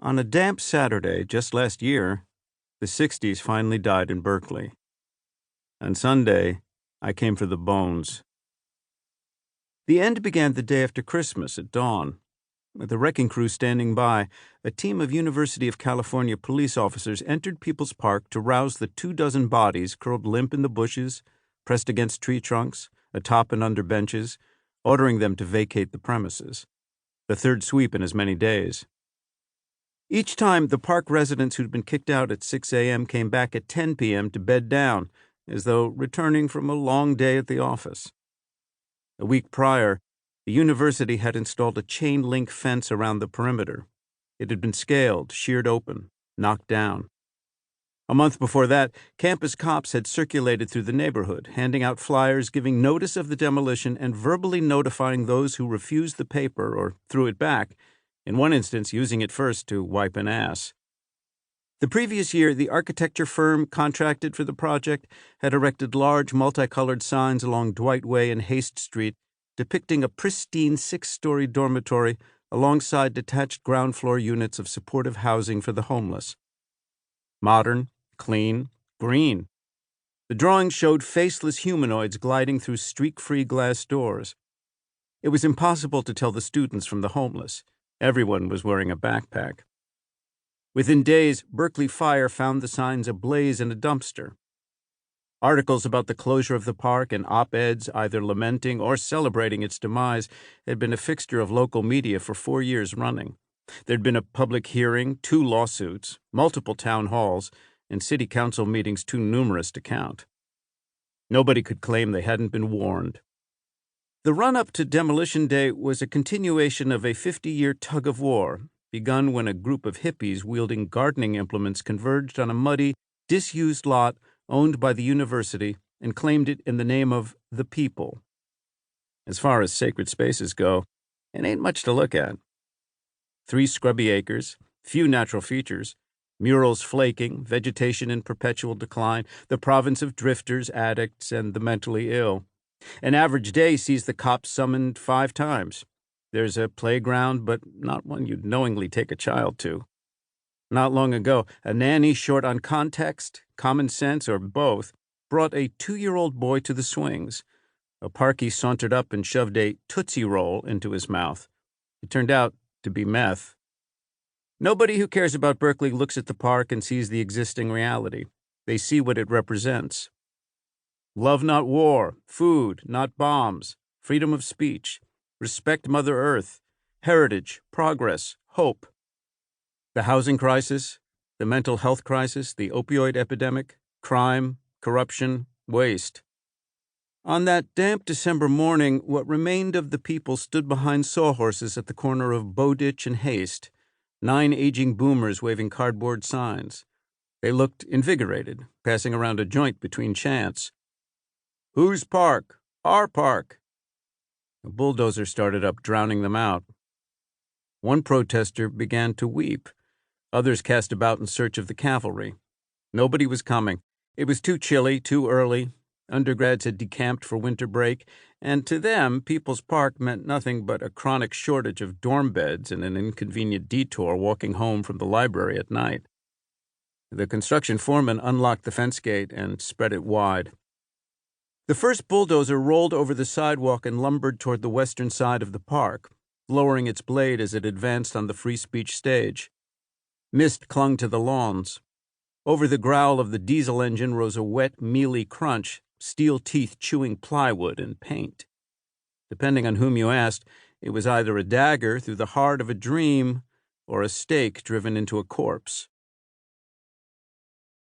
On a damp Saturday just last year, the 60s finally died in Berkeley. On Sunday, I came for the bones. The end began the day after Christmas at dawn. With the wrecking crew standing by, a team of University of California police officers entered People's Park to rouse the 24 bodies curled limp in the bushes, pressed against tree trunks, atop and under benches, ordering them to vacate the premises. The third sweep in as many days. Each time, the park residents who'd been kicked out at 6 a.m. came back at 10 p.m. to bed down, as though returning from a long day at the office. A week prior, the university had installed a chain-link fence around the perimeter. It had been scaled, sheared open, knocked down. A month before that, campus cops had circulated through the neighborhood, handing out flyers giving notice of the demolition and verbally notifying those who refused the paper or threw it back, in one instance using it first to wipe an ass. The previous year, the architecture firm contracted for the project had erected large multicolored signs along Dwight Way and Haste Street depicting a pristine 6-story dormitory alongside detached ground floor units of supportive housing for the homeless. Modern, clean, green. The drawings showed faceless humanoids gliding through streak-free glass doors. It was impossible to tell the students from the homeless. Everyone was wearing a backpack. Within days, Berkeley Fire found the signs ablaze in a dumpster. Articles about the closure of the park and op-eds either lamenting or celebrating its demise had been a fixture of local media for 4 years running. There'd been a public hearing, 2 lawsuits, multiple town halls, and city council meetings too numerous to count. Nobody could claim they hadn't been warned. The run-up to Demolition Day was a continuation of a 50-year tug-of-war, begun when a group of hippies wielding gardening implements converged on a muddy, disused lot owned by the university and claimed it in the name of the people. As far as sacred spaces go, it ain't much to look at. 3 scrubby acres, few natural features, murals flaking, vegetation in perpetual decline, the province of drifters, addicts, and the mentally ill. An average day sees the cops summoned 5 times. There's a playground, but not one you'd knowingly take a child to. Not long ago, a nanny short on context, common sense, or both, brought a 2-year-old boy to the swings. A parkie sauntered up and shoved a Tootsie Roll into his mouth. It turned out to be meth. Nobody who cares about Berkeley looks at the park and sees the existing reality. They see what it represents. Love not war, food, not bombs, freedom of speech, respect Mother Earth, heritage, progress, hope. The housing crisis, the mental health crisis, the opioid epidemic, crime, corruption, waste. On that damp December morning, what remained of the people stood behind sawhorses at the corner of Bowditch and Haste, 9 aging boomers waving cardboard signs. They looked invigorated, passing around a joint between chants. Whose park? Our park. A bulldozer started up, drowning them out. One protester began to weep. Others cast about in search of the cavalry. Nobody was coming. It was too chilly, too early. Undergrads had decamped for winter break, and to them, People's Park meant nothing but a chronic shortage of dorm beds and an inconvenient detour walking home from the library at night. The construction foreman unlocked the fence gate and spread it wide. The first bulldozer rolled over the sidewalk and lumbered toward the western side of the park, lowering its blade as it advanced on the free speech stage. Mist clung to the lawns. Over the growl of the diesel engine rose a wet, mealy crunch, steel teeth chewing plywood and paint. Depending on whom you asked, it was either a dagger through the heart of a dream or a stake driven into a corpse.